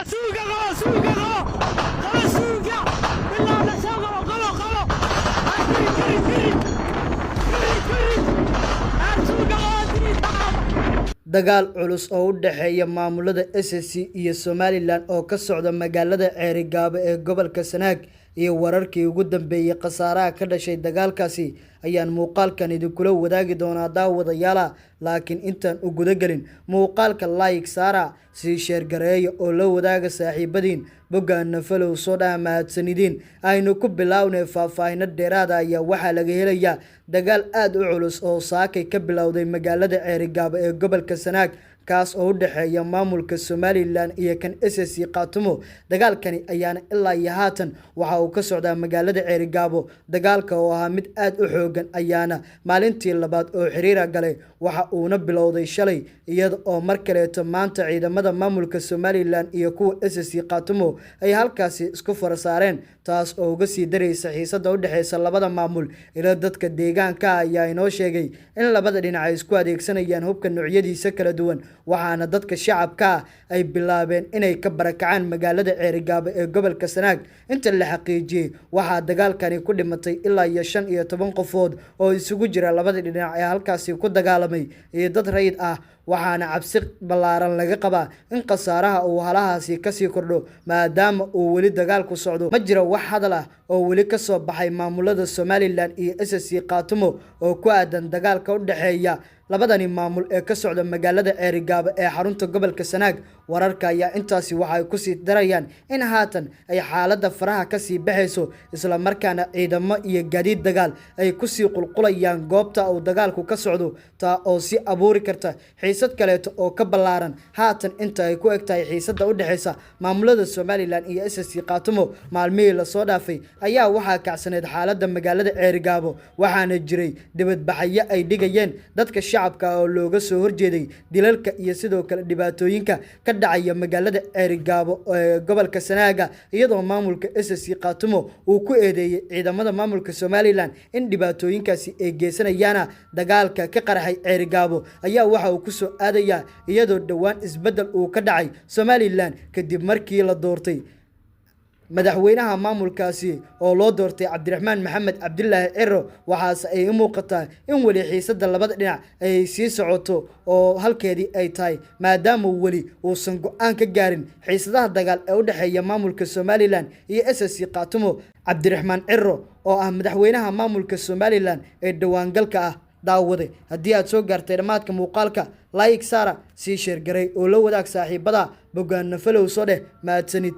سوقه غلط سوقه غلط خلاص سوقه بالله لا شغله غلط غلط كري كري كري كري سوقه غلط dagaal culus oo u dhaxeeya maamulada SSC iyo Somaliland oo ka socda magaalada Ceerigaabo ee gobolka Sanaag iyo wararkii ugu dambeeyay khasaaraha ka dhashay dagaalkaasi ayaan muuqaalkan idinkula wadaagi doonaa daawadayaal laakiin intaan u guda galin muuqaalka like saara si share gareeyo oo la wadaaga saaxiibadiin boggaana follow soo dhaamaadsanidin aynu ku bilownay faahfaahin dheeraad ah ayaa waxa laga helayaa dagaal aad u culus oo saakay ka bilowday magaalada Ceerigaabo ee gobolka Sanaag kaas oo u dhaxeeya maamulka Somaliland iyo kan SSC Qaatumo dagaalkani ayaana ilaa iyo haatan waxa uu ka socdaa magaalada Ceerigaabo dagaalka oo ahaa mid aad u xoogan ayaana maalintii labaad oo xiriir galay waxa uu bilowday shalay iyada oo mar kale maanta ciidamada maamulka Somaliland iyo kuwa SSC Qaatumo ay halkaasi isku farasaareen taas oo uga sii dareysa xiisada u dhaxeysa labada maamul ila dadka deegaanka ayaa inoo sheegay in labada dhinac ay isku adeegsanayaan hubka noocyadiisa kala duwan waxaana dadka shacabka ay bilaabeen inay ka barakacaan magaalada Ceerigaabo ee gobolka Sanaag inta la xaqiijiyay waxa dagaalkani ku dhimatay ilaa 15 qofood oo isugu jira labada dhinac ee halkaasi ku dagaalamay iyo dad rayid ah waxaana cabsi balaaran laga qabaa in khasaaraha uu halahaasi ka sii kordho maadaama uu wali dagaalku socdo ma jiro wax hadal ah oo wali ka soo baxay maamulada Somaliland iyo SSC Qaatumo oo ku aadan dagaalka u dhaxeeya labadani maamul ee ka socda magaalada Ceerigaabo ee xarunta gobolka Sanaag wararka ayaa intaasi waxay ku sii darayaan in haatan ay xaaladda faraha ka sii baxayso isla markaana ciidamo iyo gaadiid dagaal ay ku sii qulqulayaan goobta uu dagaalku ka socdo taa oo si abuuri karta xiisad kale oo ka balaaran haatan inta ay ku egtahay xiisada u dhaxeysa maamulada Somaliland iyo SSC Qaatumo maalmihii la soo dhaafay ayaa waxa kacsaneed xaaladda magaalada Ceerigaabo waxaana jiray dibadbaxyo ay dhigayeen dadka shacabka oo looga soo horjeeday dilalka iyo sidoo kale dhibaatooyinka ka dhacaya magaalada Ceerigaabo ee gobolka Sanaag iyadoo maamulka SSC Qaatumo uu ku eedeeyay ciidamada maamulka Somaliland in dhibaatooyinkaasi ay geysanayaan dagaalka ka qarxay Ceerigaabo ayaa waxa uu ku soo aadaya iyadoo dhawaan isbedel uu ka dhacay Somaliland kadib markii la doortay madaxweynaha maamulkaasi oo loo doortay Cabdiraxmaan Maxamed Cabdullaahi Ciro waxaas ay u muuqataa in wali xiisada labada dhinac ay sii socoto oo halkeedii ay tahay maadaama wali uusan go'aan ka gaarin xiisadaha dagaal ee u dhaxeeya maamulka Somaliland iyo SSC Qaatumo Cabdiraxmaan Ciro oo ah madaxweynaha maamulka Somaliland ee dhawaangalka ah daawade haddii aad soo gaartay dhamaadka muuqaalka like saara si share garay oo la wadaag saaxiibada boggaana follow soo dheh mahadsanid